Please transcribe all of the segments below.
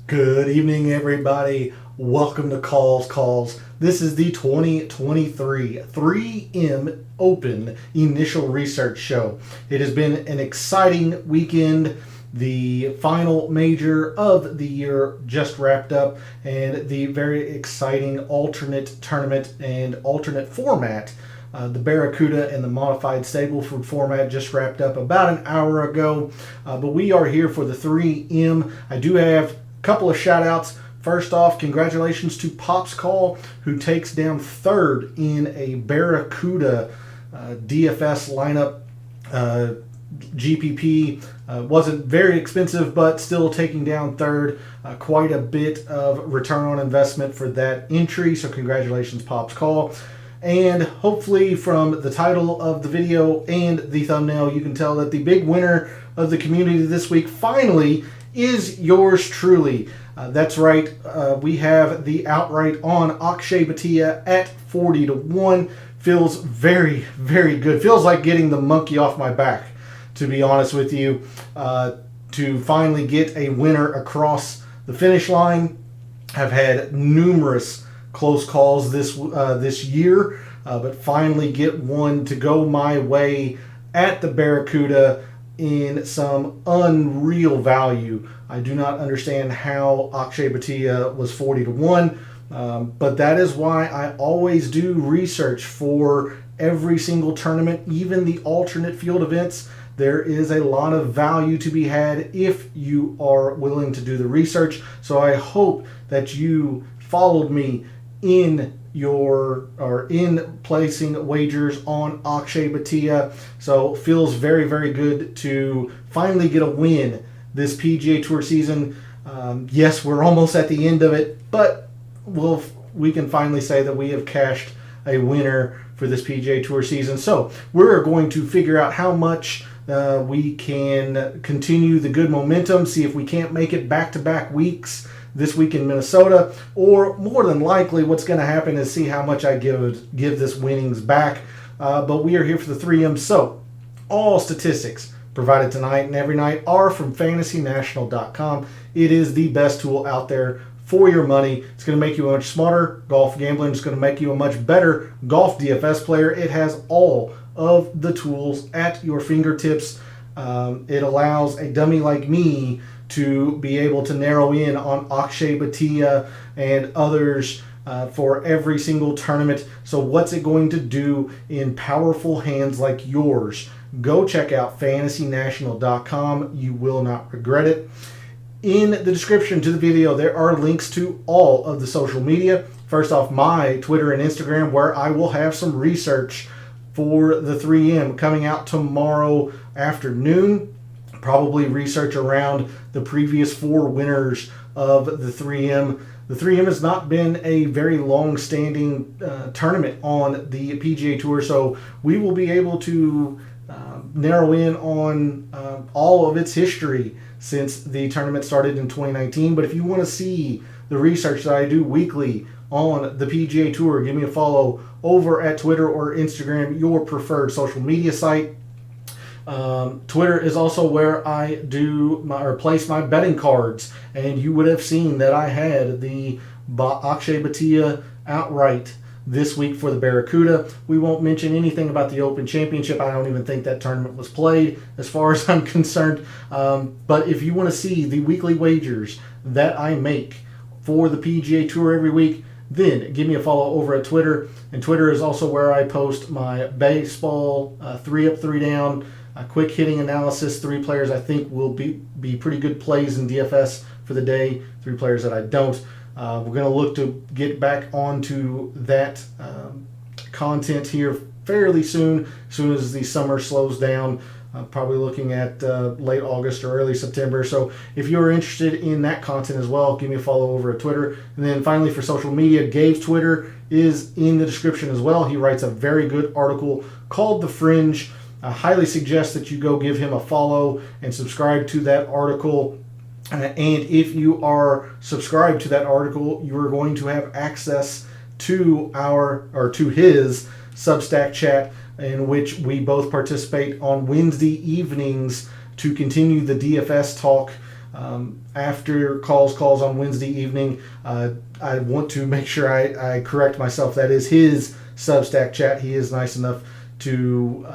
Good evening, everybody. Welcome to Calls. This is the 2023 3M Open Initial Research Show. It has been an exciting weekend. The final major of the year just wrapped up, and the very exciting alternate tournament and alternate format. The Barracuda and the modified Stableford format just wrapped up about an hour ago. But we are here for the 3M. I do have couple of shout outs. First off, congratulations to Pop's Call, who takes down third in a Barracuda DFS lineup. GPP wasn't very expensive, but still taking down third. Quite a bit of return on investment for that entry, so congratulations, Pop's Call. And hopefully from the title of the video and the thumbnail, you can tell that the big winner of the community this week finally is yours truly. That's right. We have the outright on Akshay Bhatia at 40 to 1. Feels very, very good. Feels like getting the monkey off my back, to be honest with you, to finally get a winner across the finish line. I've had numerous close calls this year, but finally get one to go my way at the Barracuda in some unreal value. I do not understand how Akshay Bhatia was 40 to 1, but that is why I always do research for every single tournament, even the alternate field events. There is a lot of value to be had if you are willing to do the research. So I hope that you followed me in placing wagers on Akshay Bhatia. So feels very, very good to finally get a win this PGA Tour season. Yes, we're almost at the end of it, but we can finally say that we have cashed a winner for this PGA Tour season. So we're going to figure out how much we can continue the good momentum, see if we can't make it back-to-back weeks this week in Minnesota, or more than likely what's going to happen is see how much I give this winnings back. But we are here for the 3M. So all statistics provided tonight and every night are from fantasynational.com. It is the best tool out there for your money. It's going to make you a much smarter golf gambler. It's going to make you a much better golf DFS player. It has all of the tools at your fingertips. It allows a dummy like me to be able to narrow in on Akshay Bhatia and others for every single tournament. So what's it going to do in powerful hands like yours? Go check out fantasynational.com. You will not regret it. In the description to the video, there are links to all of the social media. First off, my Twitter and Instagram, where I will have some research for the 3M coming out tomorrow afternoon. Probably research around the previous 4 winners of the 3M. The 3M has not been a very long-standing tournament on the PGA Tour, so we will be able to narrow in on all of its history since the tournament started in 2019. But if you want to see the research that I do weekly on the PGA Tour, give me a follow over at Twitter or Instagram, your preferred social media site. Twitter is also where I place my betting cards, and you would have seen that I had the Akshay Bhatia outright this week for the Barracuda. We won't mention anything about the Open Championship. I don't even think that tournament was played as far as I'm concerned. But if you want to see the weekly wagers that I make for the PGA Tour every week, then give me a follow over at Twitter. And Twitter is also where I post my baseball 3 up, 3 down, quick hitting analysis, 3 players I think will be pretty good plays in DFS for the day, 3 players that I don't. We're going to look to get back onto that content here fairly soon as the summer slows down. Probably looking at late August or early September. So if you're interested in that content as well, give me a follow over at Twitter. And then finally for social media, Gabe's Twitter is in the description as well. He writes a very good article called The Fringe. I highly suggest that you go give him a follow and subscribe to that article. And if you are subscribed to that article, you are going to have access to his Substack chat, in which we both participate on Wednesday evenings to continue the DFS talk. after calls on Wednesday evening. I want to make sure I correct myself. That is his Substack chat. He is nice enough to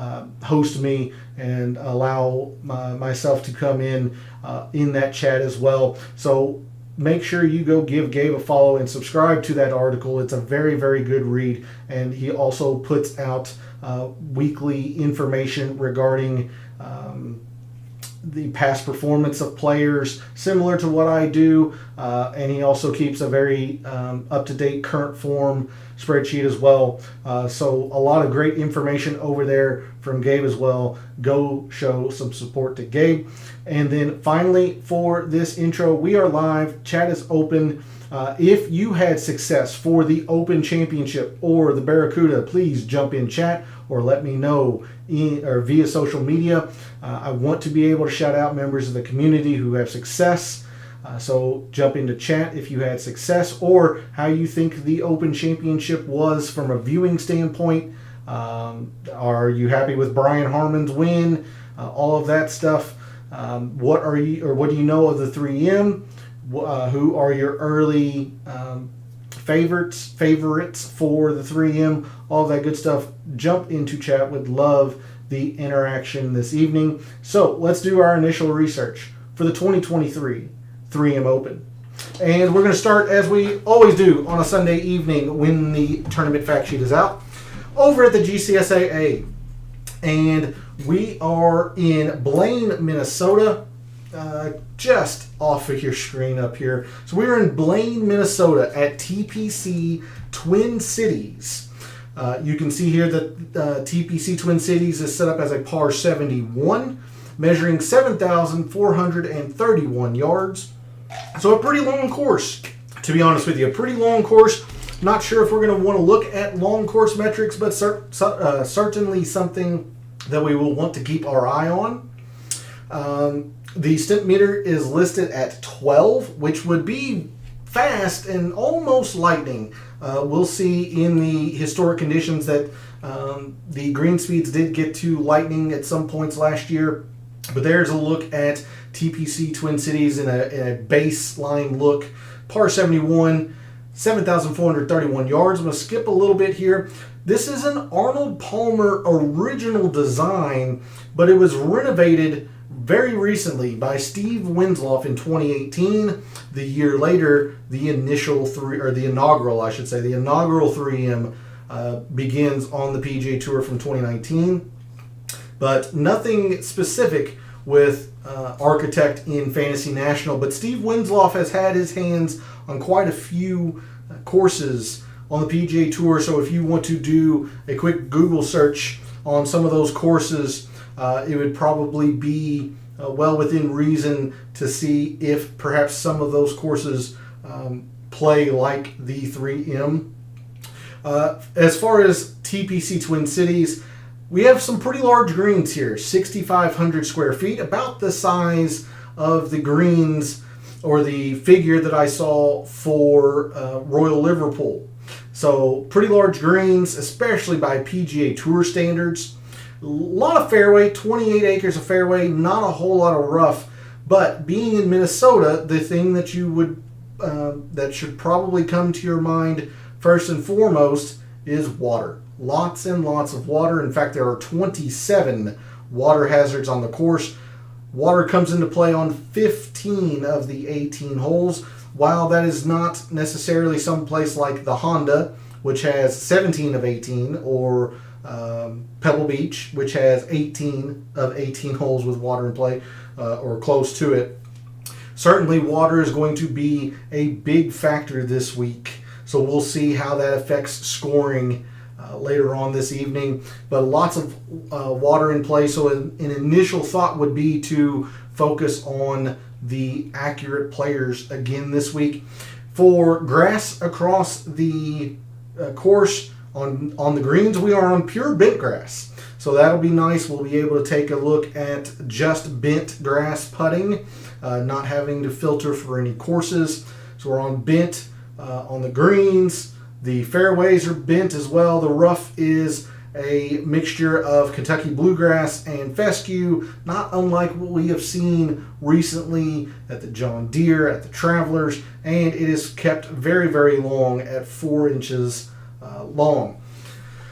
host me and allow myself to come in that chat as well. So make sure you go give Gabe a follow and subscribe to that article. It's a very, very good read. And he also puts out weekly information regarding the past performance of players, similar to what I do. And he also keeps a very up-to-date current form spreadsheet as well. So a lot of great information over there from Gabe as well. Go show some support to Gabe. And then finally, for this intro, we are live. Chat is open. If you had success for the Open Championship or the Barracuda, please jump in chat or let me know or via social media. I want to be able to shout out members of the community who have success. So jump into chat if you had success or how you think the Open Championship was from a viewing standpoint. Are you happy with Brian Harmon's win? All of that stuff. What do you know of the 3M? Who are your early favorites for the 3M? All that good stuff. Jump into chat. Would love the interaction this evening. So let's do our initial research for the 2023 3M Open. And we're going to start, as we always do, on a Sunday evening when the tournament fact sheet is out, over at the GCSAA. And we are in Blaine, Minnesota, just off of your screen up here. So we're in Blaine, Minnesota at TPC Twin Cities. You can see here that TPC Twin Cities is set up as a par 71, measuring 7,431 yards. So a pretty long course, to be honest with you. A pretty long course. Not sure if we're going to want to look at long course metrics, but certainly something that we will want to keep our eye on. The stimp meter is listed at 12, which would be fast and almost lightning. We'll see in the historic conditions that the green speeds did get to lightning at some points last year. But there's a look at TPC Twin Cities in a baseline look. Par 71, 7,431 yards. I'm going to skip a little bit here. This is an Arnold Palmer original design, but it was renovated very recently by Steve Winslow in 2018. The year later, the inaugural 3M begins on the PGA Tour from 2019. But nothing specific with Architect in Fantasy National. But Steve Winslow has had his hands on quite a few courses on the PGA Tour. So if you want to do a quick Google search on some of those courses, it would probably be well within reason to see if perhaps some of those courses play like the 3M. As far as TPC Twin Cities, we have some pretty large greens here, 6,500 square feet, about the size of the greens or the figure that I saw for Royal Liverpool. So pretty large greens, especially by PGA Tour standards. A lot of fairway, 28 acres of fairway, not a whole lot of rough. But being in Minnesota, the thing that you would that should probably come to your mind first and foremost is water. Lots and lots of water. In fact, there are 27 water hazards on the course. Water comes into play on 15 of the 18 holes. While that is not necessarily someplace like the Honda, which has 17 of 18, or Pebble Beach, which has 18 of 18 holes with water in play, or close to it. Certainly water is going to be a big factor this week. So we'll see how that affects scoring later on this evening. But lots of water in play. So an initial thought would be to focus on the accurate players again this week. For grass across the course, on the greens, we are on pure bent grass. So that'll be nice. We'll be able to take a look at just bent grass putting, not having to filter for any courses. So we're on bent on the greens. The fairways are bent as well. The rough is a mixture of Kentucky Bluegrass and fescue, not unlike what we have seen recently at the John Deere, at the Travelers, and it is kept very, very long at 4 inches long.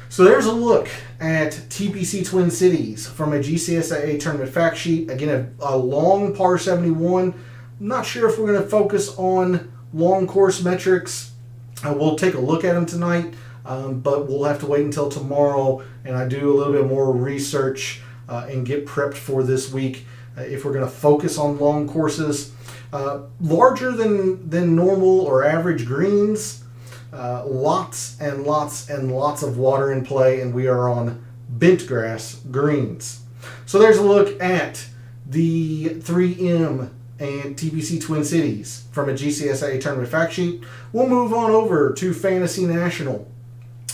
So there's a look at TPC Twin Cities from a GCSAA tournament fact sheet. Again, a long par 71. Not sure if we're going to focus on long course metrics. We'll take a look at them tonight. But we'll have to wait until tomorrow, and I do a little bit more research and get prepped for this week if we're going to focus on long courses. Larger than normal or average greens, lots and lots and lots of water in play, and we are on bent grass greens. So there's a look at the 3M and TPC Twin Cities from a GCSAA tournament fact sheet. We'll move on over to Fantasy National.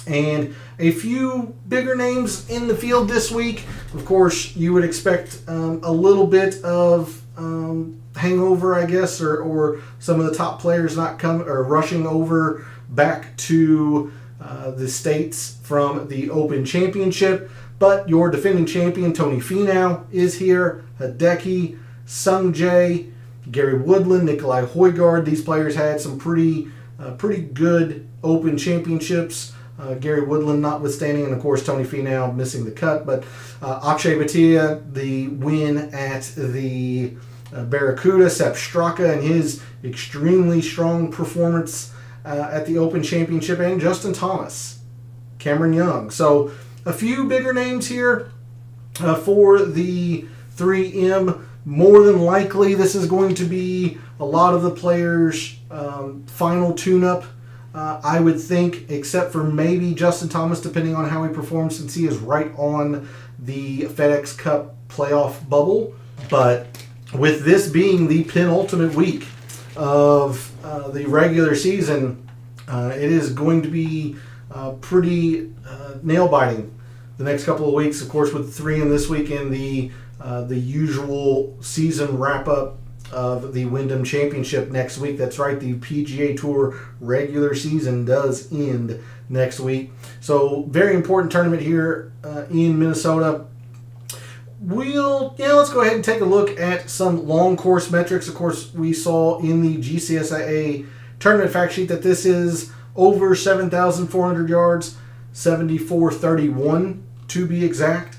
And a few bigger names in the field this week. Of course, you would expect a little bit of hangover, I guess, or some of the top players not coming or rushing over back to the States from the Open Championship. But your defending champion, Tony Finau, is here. Hideki, Sung Jae, Gary Woodland, Nikolai Højgaard. These players had some pretty good Open Championships. Gary Woodland notwithstanding, and of course Tony Finau missing the cut. But Akshay Bhatia, the win at the Barracuda, Sepp Straka and his extremely strong performance at the Open Championship, and Justin Thomas, Cameron Young. So a few bigger names here for the 3M. More than likely, this is going to be a lot of the players' final tune-up. I would think, except for maybe Justin Thomas, depending on how he performs, since he is right on the FedEx Cup playoff bubble. But with this being the penultimate week of the regular season, it is going to be pretty nail-biting the next couple of weeks. Of course, with 3M this week and the usual season wrap-up of the Wyndham Championship next week. That's right, the PGA Tour regular season does end next week. So very important tournament here in Minnesota. Let's go ahead and take a look at some long course metrics. Of course, we saw in the GCSAA tournament fact sheet that this is over 7,400 yards, 74.31 to be exact.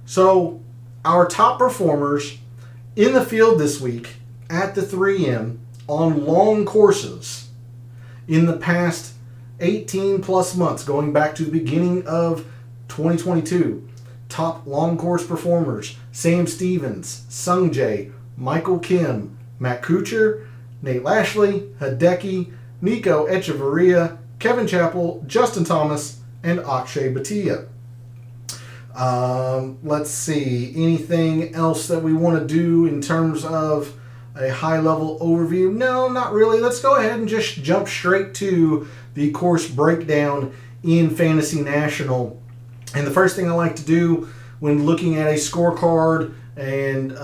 So our top performers in the field this week at the 3M on long courses in the past 18 plus months, going back to the beginning of 2022. Top long course performers: Sam Stevens, Sung Jae, Michael Kim, Matt Kuchar, Nate Lashley, Hideki, Nico Echeverria, Kevin Chappell, Justin Thomas, and Akshay Bhatia. Let's see, anything else that we want to do in terms of a high-level overview? No, not really. Let's go ahead and just jump straight to the course breakdown in Fantasy National. And the first thing I like to do when looking at a scorecard and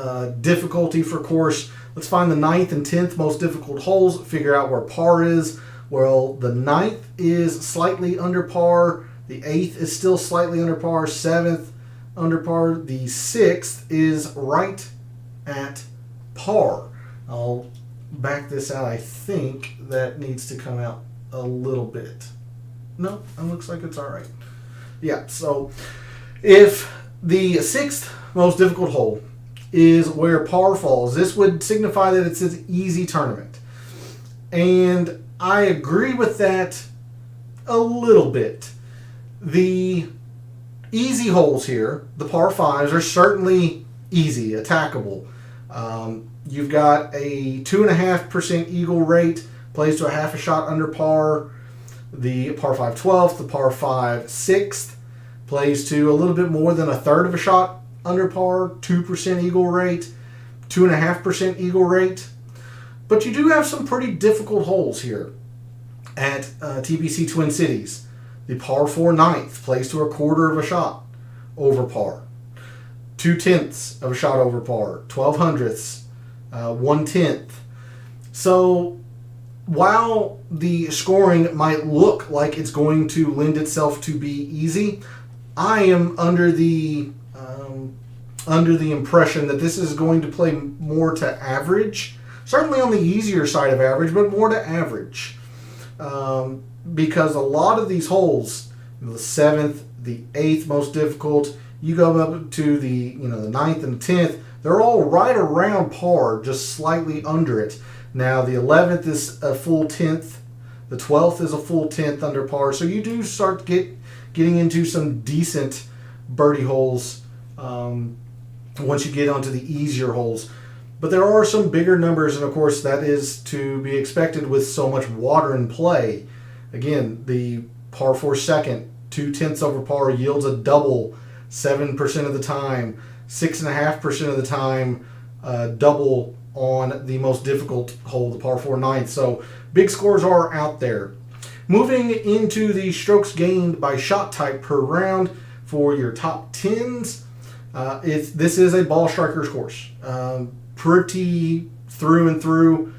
difficulty for course, let's find the 9th and 10th most difficult holes, figure out where par is. Well, the 9th is slightly under par. The 8th is still slightly under par. 7th under par. The 6th is right at par. I'll back this out. I think that needs to come out a little bit. No, it looks like it's all right. Yeah, so if the 6th most difficult hole is where par falls, this would signify that it's an easy tournament. And I agree with that a little bit. The easy holes here, the par 5s, are certainly easy, attackable. You've got a 2.5% eagle rate, plays to a half a shot under par. The par 5 12th, the par 5 6th, plays to a little bit more than a third of a shot under par, 2% eagle rate, 2.5% eagle rate. But you do have some pretty difficult holes here at TPC Twin Cities. The par 4 9th plays to a quarter of a shot over par. 2/10ths of a shot over par. 1200ths, 1/10th. So while the scoring might look like it's going to lend itself to be easy, I am under the impression that this is going to play more to average, certainly on the easier side of average, but more to average, because a lot of these holes, the 7th, the 8th most difficult, you go up to the the 9th and 10th, they're all right around par, just slightly under it. Now the 11th is a full 10th, the 12th is a full 10th under par, so you do start getting into some decent birdie holes once you get onto the easier holes. But there are some bigger numbers, and of course that is to be expected with so much water in play. Again, the par 4 second, 2/10 over par, yields a double 7% of the time, 6.5% of the time, double on the most difficult hole, the par 4 ninth. So big scores are out there. Moving into the strokes gained by shot type per round for your top 10s, this is a ball striker's course. Pretty through and through.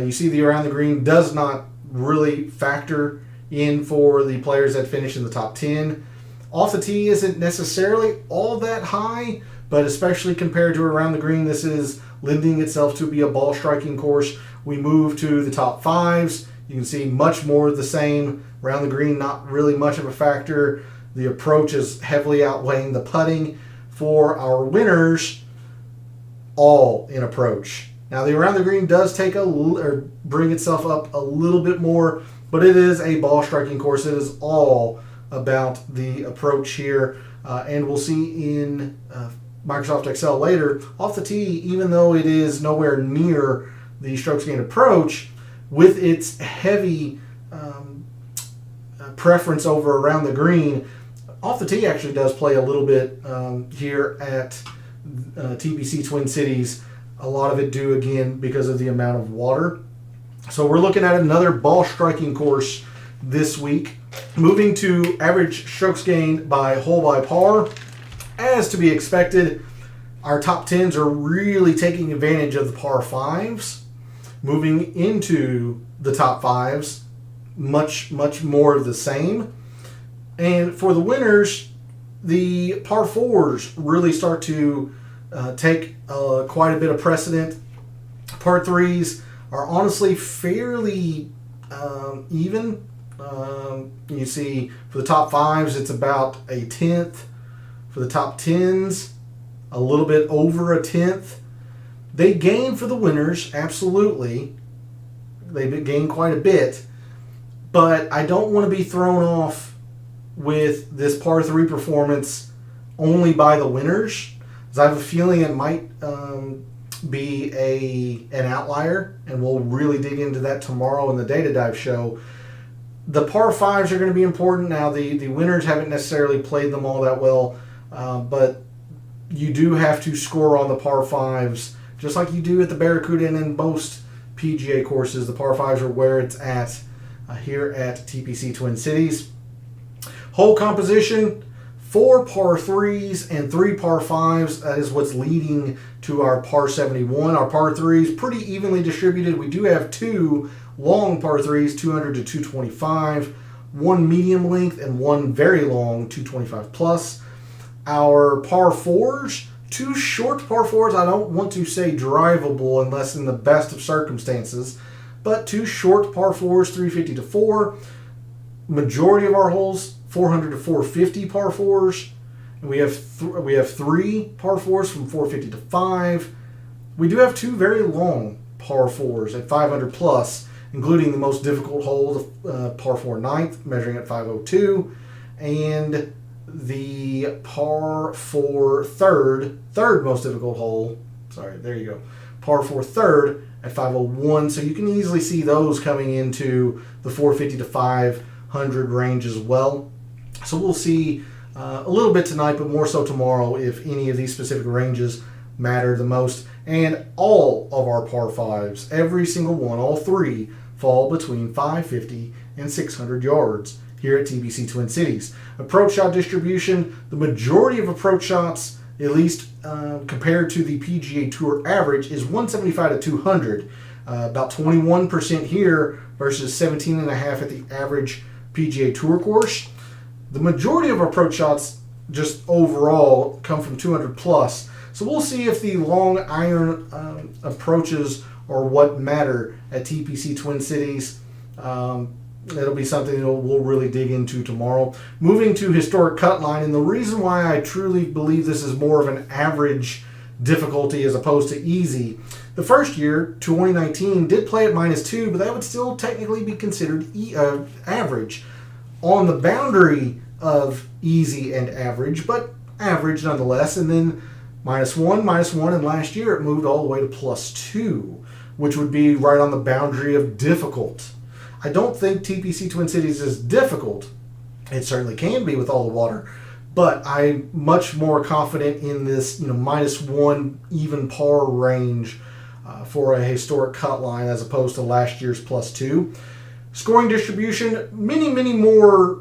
You see the around the green does not really factor in for the players that finish in the top 10. Off the tee isn't necessarily all that high, but especially compared to around the green, this is lending itself to be a ball striking course. We move to the top 5s. You can see much more of the same. Around the green, not really much of a factor. The approach is heavily outweighing the putting. For our winners, all in approach. Now the around the green does bring itself up a little bit more, but it is a ball striking course. It is all about the approach here, and we'll see in Microsoft Excel later. Off the tee, even though it is nowhere near the strokes gained approach, with its heavy preference over around the green, off the tee actually does play a little bit here at TPC Twin Cities. A lot of it due, again, because of the amount of water. So we're looking at another ball striking course this week. Moving to average strokes gained by hole by par. As to be expected, our top 10s are really taking advantage of the par 5s. Moving into the top 5s, much more of the same. And for the winners, the par 4s really start to take quite a bit of precedent. Par 3s are honestly fairly even. You see, for the top 5s, it's about a 10th. For the top 10s, a little bit over a 10th. They gain for the winners, absolutely. They gain quite a bit. But I don't want to be thrown off with this par 3 performance only by the winners, because I have a feeling it might be an outlier, and we'll really dig into that tomorrow in the Data Dive show. The par 5s are going to be important. Now, the winners haven't necessarily played them all that well, but you do have to score on the par 5s, just like you do at the Barracuda and in most PGA courses. The par 5s are where it's at here at TPC Twin Cities. Hole composition, 4 par 3s and 3 par 5s. That is what's leading to our par 71. Our par 3s pretty evenly distributed. We do have 2 long par 3s, 200 to 225, 1 medium length and 1 very long, 225 plus. Our par 4s, 2 short par 4s. I don't want to say drivable unless in the best of circumstances, but 2 short par 4s, 350 to 4. Majority of our holes, 400 to 450 par 4s. And we have 3 par 4s from 450 to 5. We do have 2 very long par 4s at 500 plus, including the most difficult hole, par 4 ninth, measuring at 502, and the par 4 third most difficult hole, par 4 third at 501. So you can easily see those coming into the 450 to 500 range as well. So we'll see a little bit tonight, but more so tomorrow, if any of these specific ranges matter the most. And all of our par 5s, every single one, all 3, fall between 550 and 600 yards here at TPC Twin Cities. Approach shot distribution, the majority of approach shots, at least compared to the PGA Tour average, is 175 to 200. About 21% here versus 17.5 at the average PGA Tour course. The majority of approach shots just overall come from 200 plus. So we'll see if the long iron approaches are what matter at TPC Twin Cities. It'll be something that we'll really dig into tomorrow. Moving to historic cut line, and the reason why I truly believe this is more of an average difficulty as opposed to easy. The first year, 2019, did play at -2, but that would still technically be considered average. On the boundary of easy and average, but average nonetheless. And then -1, and last year it moved all the way to +2, which would be right on the boundary of difficult. I don't think TPC Twin Cities is difficult. It certainly can be with all the water, but I'm much more confident in this, -1 even par range for a historic cut line as opposed to last year's +2. Scoring distribution, many more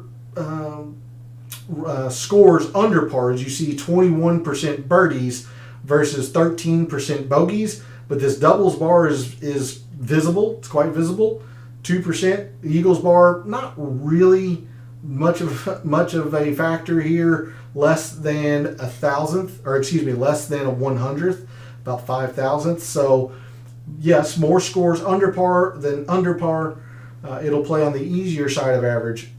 scores under par. As you see, 21% birdies versus 13% bogeys, but this doubles bar is visible. It's quite visible. 2%. The Eagles bar, not really much of a factor here. Less than a thousandth, or excuse me, less than a 100th, about 5,000ths. So yes, more scores under par than under par. It'll play on the easier side of average,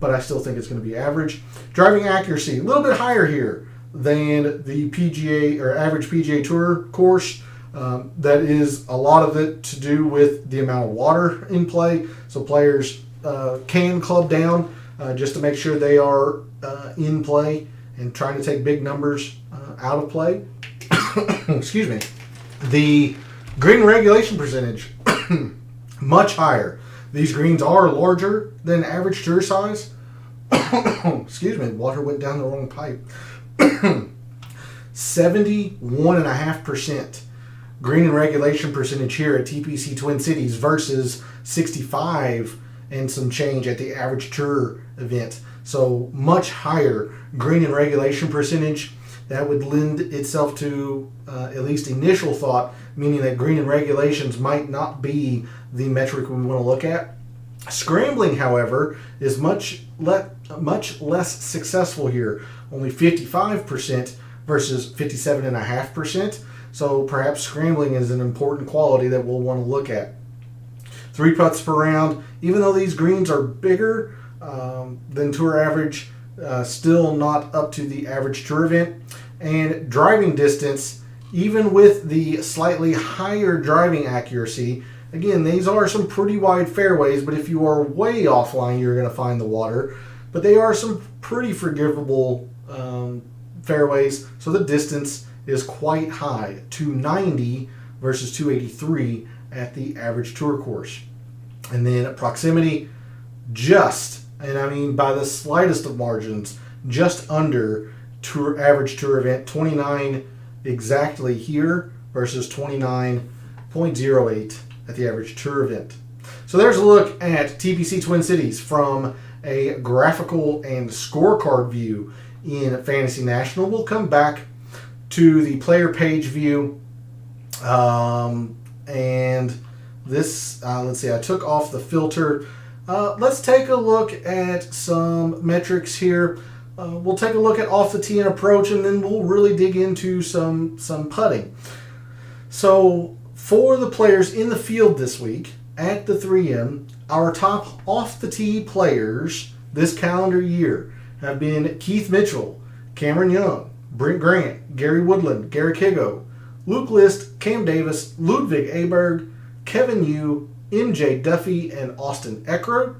but I still think it's going to be average. Driving accuracy, a little bit higher here than the PGA or average PGA Tour course. That is a lot of it to do with the amount of water in play. So players can club down just to make sure they are in play and trying to take big numbers out of play. Excuse me. The green regulation percentage, much higher. These greens are larger than average tour size. Excuse me, water went down the wrong pipe. 71.5% green and regulation percentage here at TPC Twin Cities versus 65 and some change at the average tour event. So much higher green and regulation percentage. That would lend itself to at least initial thought, meaning that green and regulations might not be the metric we want to look at. Scrambling, however, is much less successful here. Only 55% versus 57.5%. So perhaps scrambling is an important quality that we'll want to look at. 3 putts per round, even though these greens are bigger than tour average, still not up to the average tour event. And driving distance, even with the slightly higher driving accuracy, again, these are some pretty wide fairways, but if you are way offline, you're going to find the water. But they are some pretty forgivable fairways, so the distance is quite high, 290 versus 283 at the average tour course. And then proximity, and I mean by the slightest of margins, just under average tour event, 29 exactly here versus 29.08 at the average tour event. So there's a look at TPC Twin Cities from a graphical and scorecard view in Fantasy National. We'll come back to the player page view, and this, let's see, I took off the filter. Let's take a look at some metrics here. We'll take a look at off the tee and approach, and then we'll really dig into some putting. So for the players in the field this week at the 3M, our top off the tee players this calendar year have been Keith Mitchell, Cameron Young, Brent Grant, Gary Woodland, Garrick Higo, Luke List, Cam Davis, Ludwig Aberg, Kevin Yu, MJ Duffy, and Austin Eckler.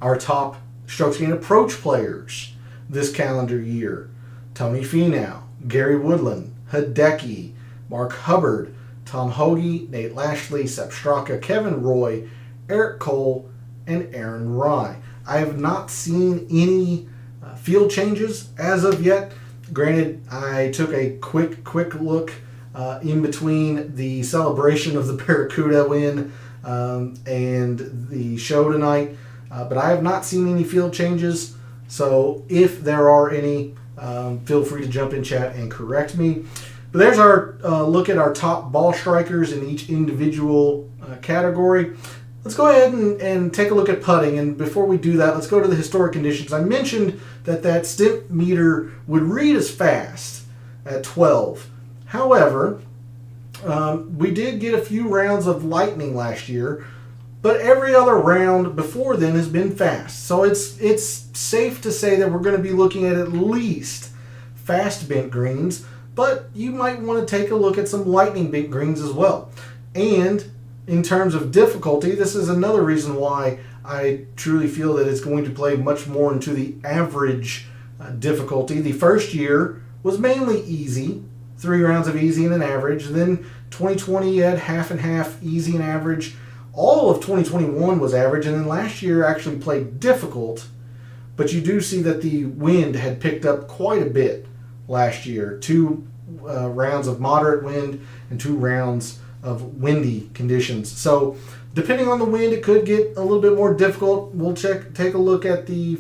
Our top strokes gained approach players this calendar year: Tony Finau, Gary Woodland, Hideki, Mark Hubbard, Tom Hoagie, Nate Lashley, Sepp Straka, Kevin Roy, Eric Cole, and Aaron Rai. I have not seen any field changes as of yet. Granted, I took a quick look in between the celebration of the Barracuda win and the show tonight, but I have not seen any field changes. So if there are any, feel free to jump in chat and correct me. But there's our look at our top ball strikers in each individual category. let's go ahead and take a look at putting. And before we do that, let's go to the historic conditions. I mentioned that stimp meter would read as fast at 12. However, we did get a few rounds of lightning last year, but every other round before then has been fast. So it's safe to say that we're going to be looking at least fast bent greens, but you might want to take a look at some lightning bent greens as well. And in terms of difficulty, this is another reason why I truly feel that it's going to play much more into the average difficulty. The first year was mainly easy, 3 rounds of easy and an average. And then 2020 you had half and half, easy and average. All of 2021 was average, and then last year actually played difficult. But you do see that the wind had picked up quite a bit last year. 2 rounds of moderate wind and 2 rounds of windy conditions. So depending on the wind, it could get a little bit more difficult. We'll take a look at the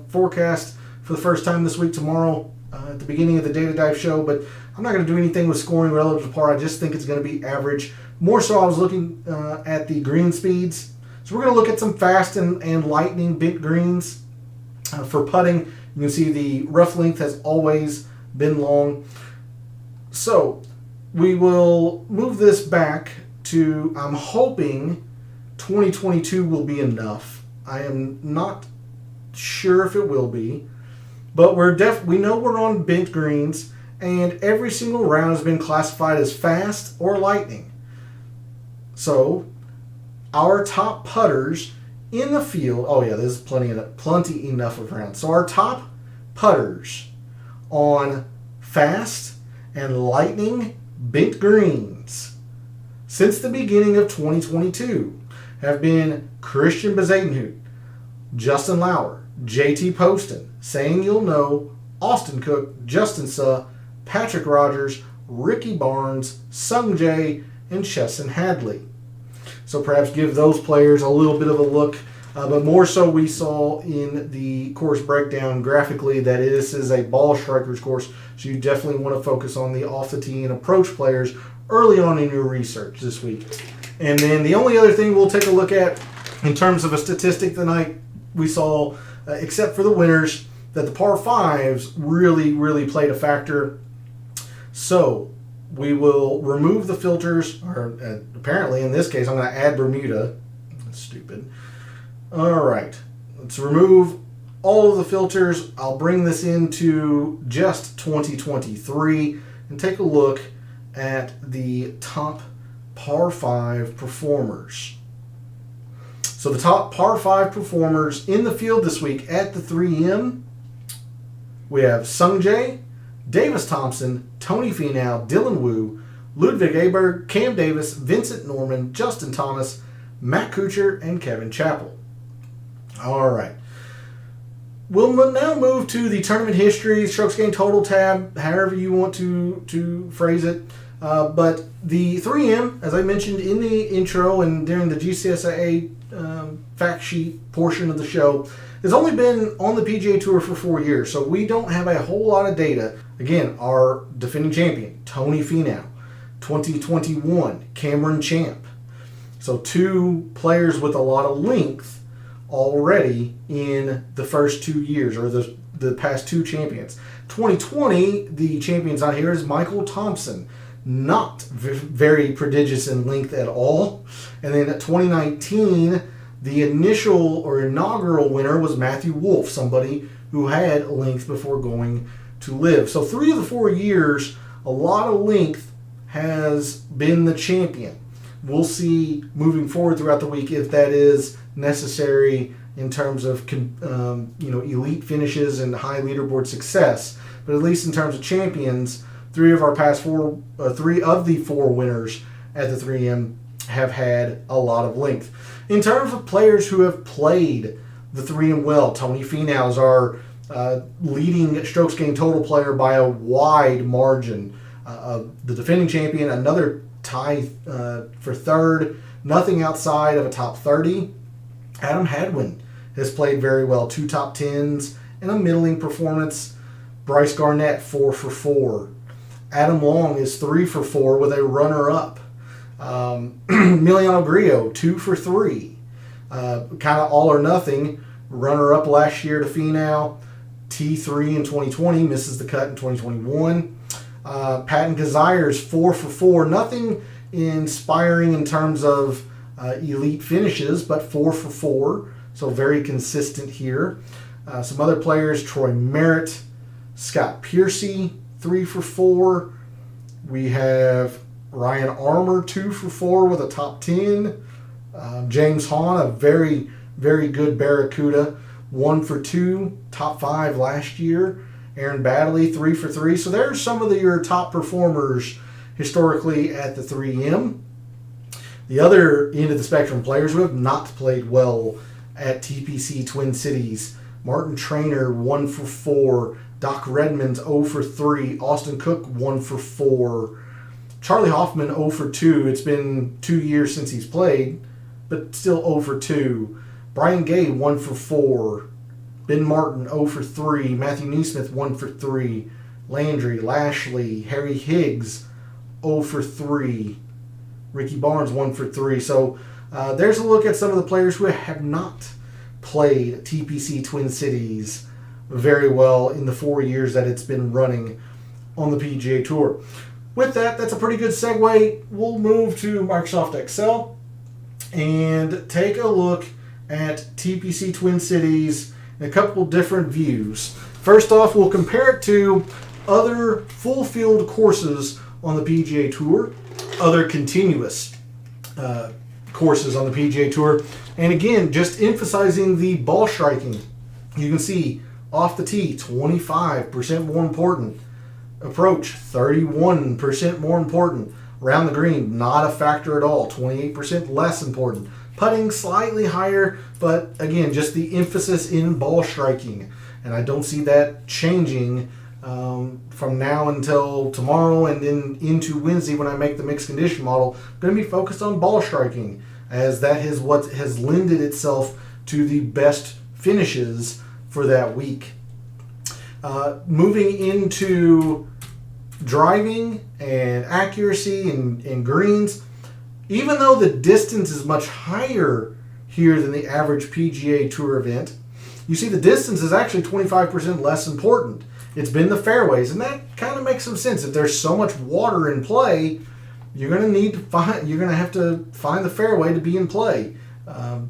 forecast for the first time this week tomorrow at the beginning of the Data Dive show, but I'm not going to do anything with scoring relative to par. I just think it's going to be average. More so, I was looking at the green speeds. So we're going to look at some fast and lightning bent greens. For putting, you can see the rough length has always been long. So we will move this back to, I'm hoping 2022 will be enough. I am not sure if it will be, but we know we're on bent greens, and every single round has been classified as fast or lightning. So our top putters in the field, oh yeah, there's plenty enough of rounds. So our top putters on fast and lightning bent greens since the beginning of 2022 have been Christian Bezadenhout, Justin Lauer, JT Poston, Saying You'll Know, Austin Cook, Justin Suh, Patrick Rogers, Ricky Barnes, Sung Jae, and Chesson Hadley. So perhaps give those players a little bit of a look. But more so, we saw in the course breakdown graphically that this is a ball strikers course, so you definitely want to focus on the off the tee and approach players early on in your research this week. And then the only other thing we'll take a look at in terms of a statistic tonight, we saw, except for the winners, that the par 5s really played a factor. So we will remove the filters, or apparently in this case I'm going to add Bermuda. That's stupid. All right, let's remove all of the filters. I'll bring this into just 2023 and take a look at the top par 5 performers. So the top par 5 performers in the field this week at the 3M, we have Sung Jae, Davis Thompson, Tony Finau, Dylan Wu, Ludwig Aberg, Cam Davis, Vincent Norman, Justin Thomas, Matt Kuchar, and Kevin Chappell. All right. We'll now move to the tournament history, strokes gained total tab, however you want to phrase it. But the 3M, as I mentioned in the intro and during the GCSIA fact sheet portion of the show, has only been on the PGA Tour for 4 years, so we don't have a whole lot of data. Again, our defending champion, Tony Finau, 2021, Cameron Champ. So 2 players with a lot of length already in the first 2 years, or the past 2 champions. 2020, the champions out here is Michael Thompson, not very prodigious in length at all. And then at 2019, the initial or inaugural winner was Matthew Wolff, somebody who had length before going to live. So 3 of the 4 years, a lot of length has been the champion. We'll see moving forward throughout the week if that is necessary in terms of elite finishes and high leaderboard success. But at least in terms of champions, 3 of the 4 winners at the 3M have had a lot of length. In terms of players who have played the 3M well, Tony Finau is our leading strokes gained total player by a wide margin. The defending champion, another tie for third, nothing outside of a top 30. Adam Hadwin has played very well, 2 top 10s and a middling performance. Bryce Garnett, 4 for 4. Adam Long is 3 for 4 with a runner-up. Emiliano Grillo, 2 for 3. kind of all or nothing. Runner-up last year to Finau. T3 in 2020, misses the cut in 2021. Patton Kizzires 4 for 4. Nothing inspiring in terms of elite finishes, but 4 for 4. So very consistent here. Some other players, Troy Merritt, Scott Piercy, 3 for 4. We have Ryan Armour, 2 for 4 with a top 10. James Hahn, a very, very good Barracuda, 1 for 2, top 5 last year. Aaron Baddeley, 3 for 3. So there's some of your top performers historically at the 3M. The other end of the spectrum, players who have not played well at TPC Twin Cities. Martin Traynor, 1 for 4. Doc Redmond's 0 for 3. Austin Cook, 1 for 4. Charlie Hoffman, 0 for 2. It's been 2 years since he's played, but still 0 for 2. Brian Gay, 1 for 4. Ben Martin, 0 for 3. Matthew Neesmith, 1 for 3. Landry, Lashley, Harry Higgs, 0 for 3. Ricky Barnes, 1 for 3. So there's a look at some of the players who have not played TPC Twin Cities very well in the 4 years that it's been running on the PGA Tour. With that, that's a pretty good segue. We'll move to Microsoft Excel and take a look at TPC Twin Cities in a couple different views. First off, we'll compare it to other full field courses on the PGA Tour, other continuous courses on the PGA Tour, and again, just emphasizing the ball striking. You can see off the tee, 25% more important. Approach, 31% more important. Around the green, not a factor at all, 28% less important. Putting, slightly higher, but again, just the emphasis in ball striking. And I don't see that changing from now until tomorrow and then into Wednesday when I make the mixed condition model. I'm going to be focused on ball striking, as that is what has lended itself to the best finishes for that week. Moving into driving and accuracy and greens, even though the distance is much higher here than the average PGA Tour event, you see the distance is actually 25% less important. It's been the fairways, and that kind of makes some sense. If there's so much water in play, you're going to have to find the fairway to be in play.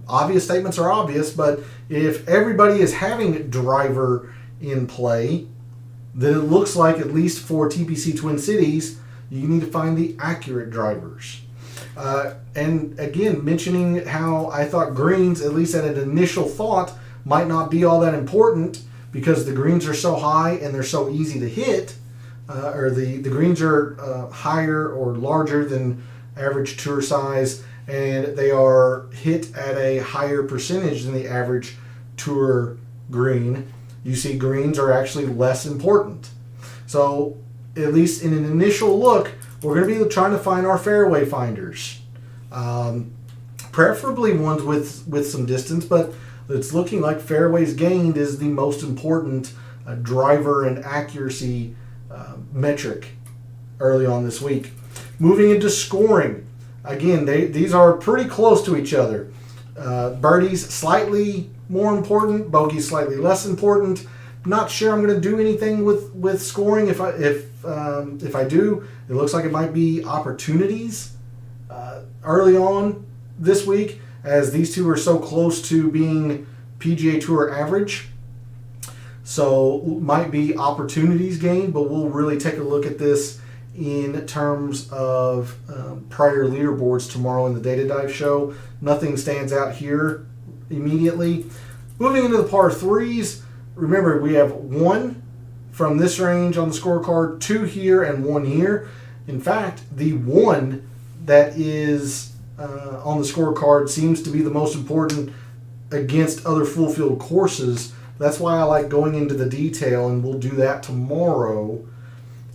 Obvious statements are obvious, but if everybody is having driver in play, then it looks like, at least for TPC Twin Cities, you need to find the accurate drivers. And again, mentioning how I thought greens, at least at an initial thought, might not be all that important because the greens are so high and they're so easy to hit, or the greens are higher or larger than average tour size, and they are hit at a higher percentage than the average tour green. You see greens are actually less important. So at least in an initial look, we're going to be trying to find our fairway finders. Preferably ones with some distance, but it's looking like fairways gained is the most important driver and accuracy metric early on this week. Moving into scoring. Again, these are pretty close to each other. Birdies slightly more important, bogeys slightly less important. Not sure I'm going to do anything with scoring. If I do, it looks like it might be opportunities early on this week, as these two are so close to being PGA Tour average. So might be opportunities gained, but we'll really take a look at this in terms of prior leaderboards tomorrow in the Data Dive show. Nothing stands out here immediately. Moving into the par threes, remember we have 1 from this range on the scorecard, 2 here, and 1 here. In fact, the 1 that is on the scorecard seems to be the most important against other full field courses. That's why I like going into the detail, and we'll do that tomorrow.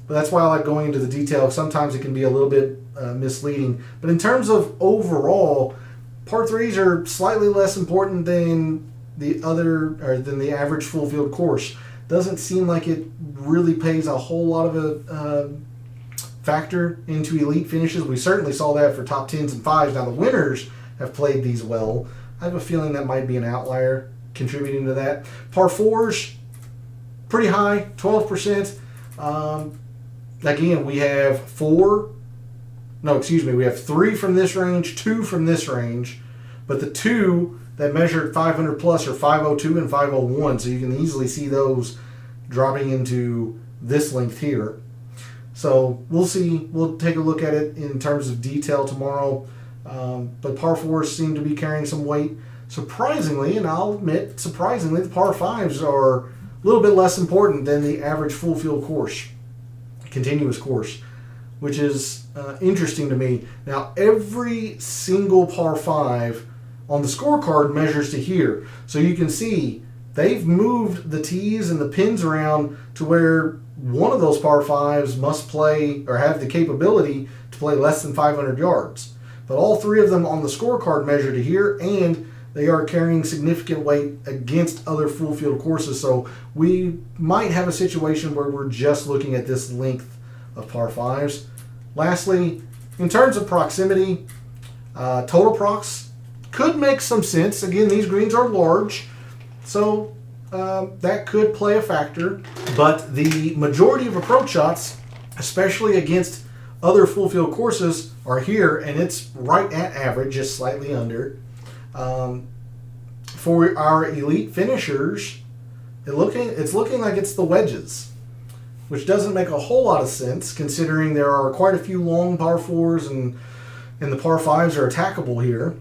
But that's why I like going into the detail. Sometimes it can be a little bit misleading. But in terms of overall, par threes are slightly less important than the average full field course. Doesn't seem like it really plays a whole lot of a factor into elite finishes. We certainly saw that for top 10s and 5s. Now the winners have played these well. I have a feeling that might be an outlier contributing to that. Par 4s, pretty high, 12%. Again, we have we have 3 from this range, 2 from this range, but the 2 that measure 500 plus are 502 and 501, so you can easily see those dropping into this length here. So we'll see. We'll take a look at it in terms of detail tomorrow. But par 4s seem to be carrying some weight. Surprisingly, and I'll admit, surprisingly, the par 5s are a little bit less important than the average full field course, continuous course, which is interesting to me. Now, every single par 5 on the scorecard measures to here. So you can see they've moved the tees and the pins around to where one of those par 5s must play or have the capability to play less than 500 yards. But all 3 of them on the scorecard measure to here, and they are carrying significant weight against other full field courses. So we might have a situation where we're just looking at this length of par 5s. Lastly, in terms of proximity, total procs could make some sense. Again, these greens are large, so that could play a factor. But the majority of approach shots, especially against other full field courses, are here, and it's right at average, just slightly under. For our elite finishers, it's looking like it's the wedges, which doesn't make a whole lot of sense considering there are quite a few long par 4s and the par 5s are attackable here.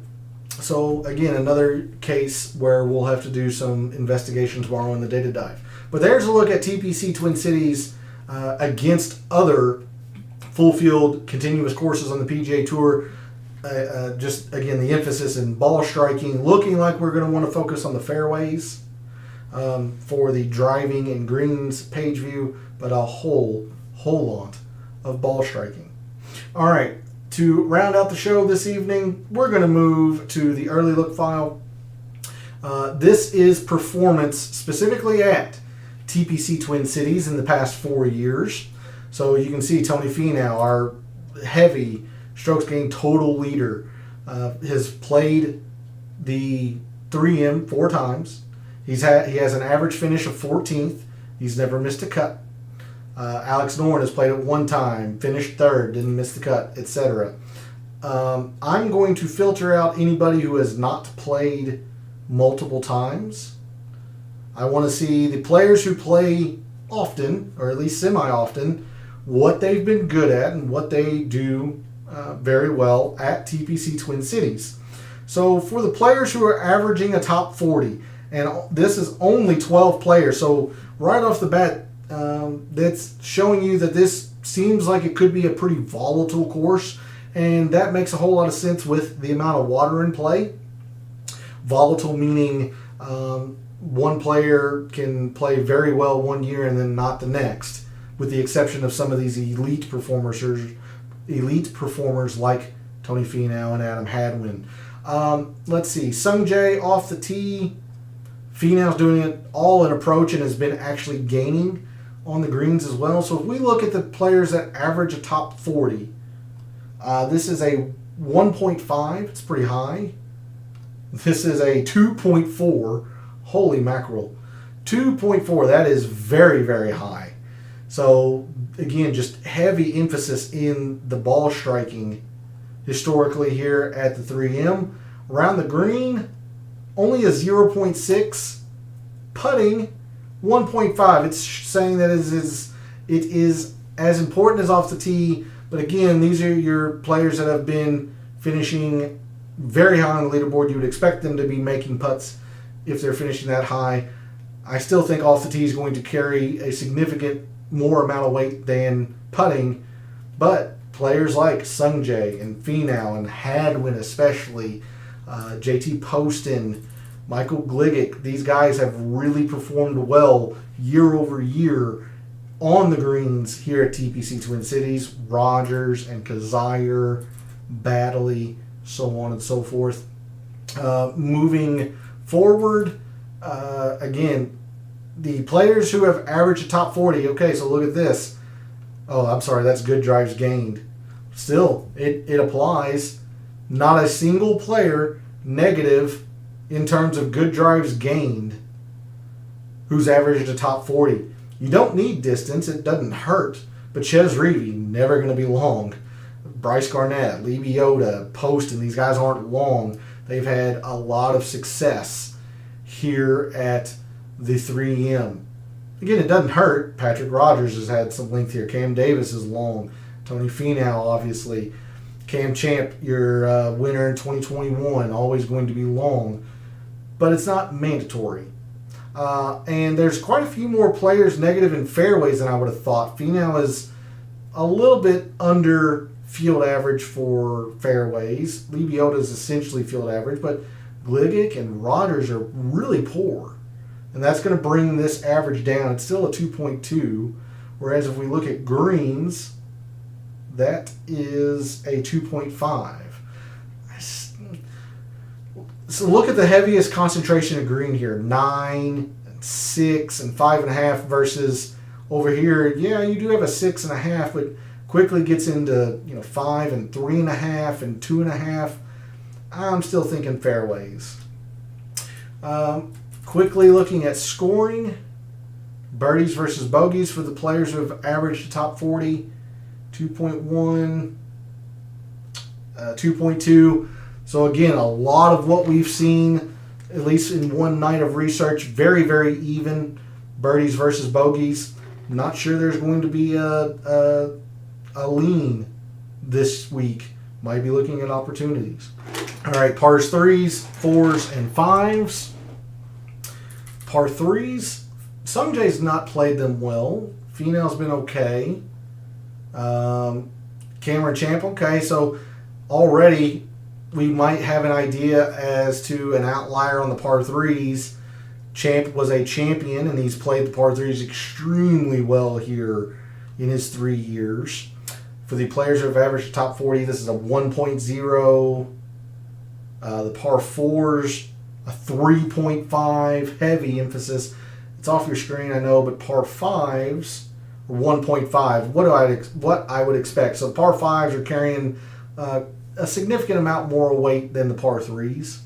So again, another case where we'll have to do some investigation tomorrow in the data dive. But there's a look at TPC Twin Cities against other full field continuous courses on the PGA Tour. Just again, the emphasis in ball striking, looking like we're going to want to focus on the fairways for the driving and greens page view, but a whole lot of ball striking. All right. To round out the show this evening, we're going to move to the early look file. This is performance specifically at TPC Twin Cities in the past 4 years. So you can see Tony Finau, our heavy strokes gained total leader, has played the 3M 4 times. He has an average finish of 14th. He's never missed a cut. Alex Noren has played it 1 time, finished 3rd, didn't miss the cut, etc. I'm going to filter out anybody who has not played multiple times. I want to see the players who play often, or at least semi-often, what they've been good at and what they do very well at TPC Twin Cities. So for the players who are averaging a top 40, and this is only 12 players, so right off the bat, that's showing you that this seems like it could be a pretty volatile course, and that makes a whole lot of sense with the amount of water in play. Volatile meaning one player can play very well one year and then not the next, with the exception of some of these elite performers like Tony Finau and Adam Hadwin. Let's see, Sung Jae off the tee. Finau's doing it all in approach and has been actually gaining on the greens as well. So if we look at the players that average a top 40, this is a 1.5. It's pretty high. This is a 2.4. Holy mackerel. 2.4. That is very, very high. So again, just heavy emphasis in the ball striking historically here at the 3M. Around the green, only a 0.6. Putting, 1.5. It's saying that it is as important as off the tee, but again, these are your players that have been finishing very high on the leaderboard. You would expect them to be making putts if they're finishing that high. I still think off the tee is going to carry a significant more amount of weight than putting, but players like Sung Jae and Finau and Hadwin especially, JT Poston, Michael Gligic, these guys have really performed well year over year on the greens here at TPC Twin Cities. Rogers and Kazire, Baddeley, so on and so forth. Moving forward, again, the players who have averaged a top 40, okay, so look at this. Oh, I'm sorry, that's good drives gained. Still, it applies. Not a single player negative in terms of good drives gained who's averaged a top 40. You don't need distance. It doesn't hurt. But Chez Reavie, never going to be long. Bryce Garnett, Lee Biota, Poston, these guys aren't long. They've had a lot of success here at the 3M. Again, it doesn't hurt. Patrick Rogers has had some length here. Cam Davis is long. Tony Finau, obviously. Cam Champ, your winner in 2021, always going to be long. But it's not mandatory. And there's quite a few more players negative in fairways than I would have thought. Finau is a little bit under field average for fairways. Lee Biota is essentially field average, but Gligic and Rogers are really poor. And that's going to bring this average down. It's still a 2.2, whereas if we look at greens, that is a 2.5. So look at the heaviest concentration of green here, 9, 6, and 5.5 versus over here. Yeah, you do have a 6.5, but quickly gets into 5 and 3.5 and 2.5. I'm still thinking fairways. Quickly looking at scoring, birdies versus bogeys for the players who have averaged the top 40, 2.1, 2.2. So again, a lot of what we've seen, at least in one night of research, very, very even birdies versus bogeys. I'm not sure there's going to be a lean this week. Might be looking at opportunities. All right, pars 3s, 4s, and 5s. Par 3s, Sungjae's not played them well. Finau's been okay. Cameron Champ, okay. So already we might have an idea as to an outlier on the par 3s. Champ was a champion, and he's played the par 3s extremely well here in his 3 years. For the players who have averaged the top 40, this is a 1.0. The par 4s, a 3.5, heavy emphasis. It's off your screen, I know, but par 5s, 1.5. What I would expect. So par 5s are carrying a significant amount more weight than the par 3s.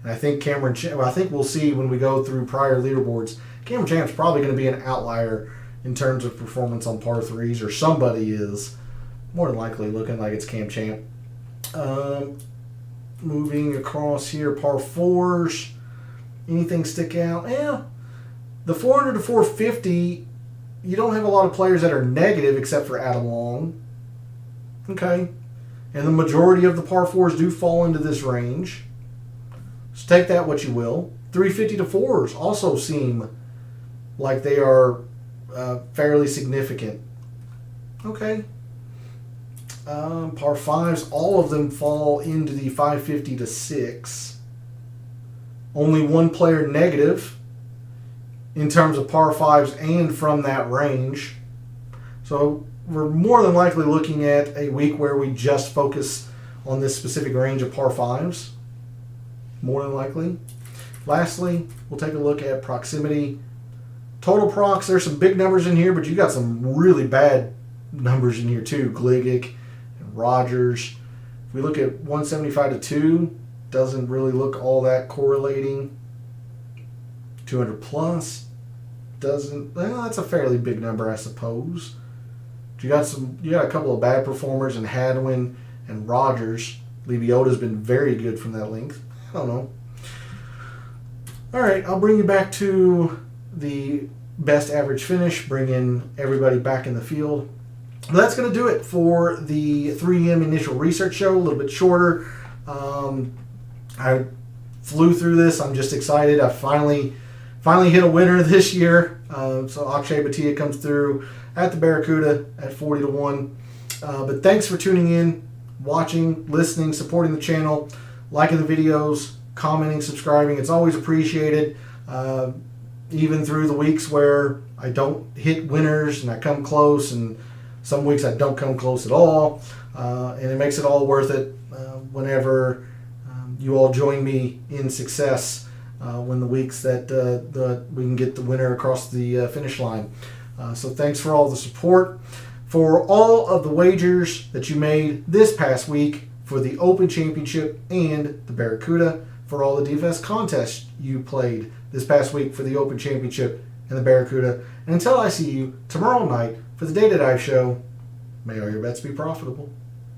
And I think I think we'll see when we go through prior leaderboards, Cameron Champ's probably going to be an outlier in terms of performance on par 3s, or somebody is more than likely looking like it's Cam Champ. Moving across here, par 4s. Anything stick out? Yeah. The 400 to 450, you don't have a lot of players that are negative except for Adam Long. Okay. And the majority of the par 4s do fall into this range. So take that what you will. 350 to 4s also seem like they are fairly significant. Okay. Par 5s, all of them fall into the 550 to 6. Only one player negative in terms of par 5s and from that range. So we're more than likely looking at a week where we just focus on this specific range of par 5s. More than likely. Lastly, we'll take a look at proximity. Total procs, there's some big numbers in here, but you got some really bad numbers in here too. Gligic and Rogers. If we look at 175 to 2, doesn't really look all that correlating. 200 plus doesn't. Well, that's a fairly big number, I suppose. You got a couple of bad performers in Hadwin and Rogers. Lee Biota's been very good from that length. I don't know. All right, I'll bring you back to the best average finish, bring in everybody back in the field. But that's going to do it for the 3M initial research show, a little bit shorter. I flew through this. I'm just excited. I finally hit a winner this year. So Akshay Bhatia comes through at the Barracuda at 40 to 1. But thanks for tuning in, watching, listening, supporting the channel, liking the videos, commenting, subscribing. It's always appreciated. Even through the weeks where I don't hit winners and I come close, and some weeks I don't come close at all. And it makes it all worth it whenever you all join me in success when the weeks that we can get the winner across the finish line. So thanks for all the support. For all of the wagers that you made this past week for the Open Championship and the Barracuda, for all the DFS contests you played this past week for the Open Championship and the Barracuda. And until I see you tomorrow night for the Data Dive Show, may all your bets be profitable.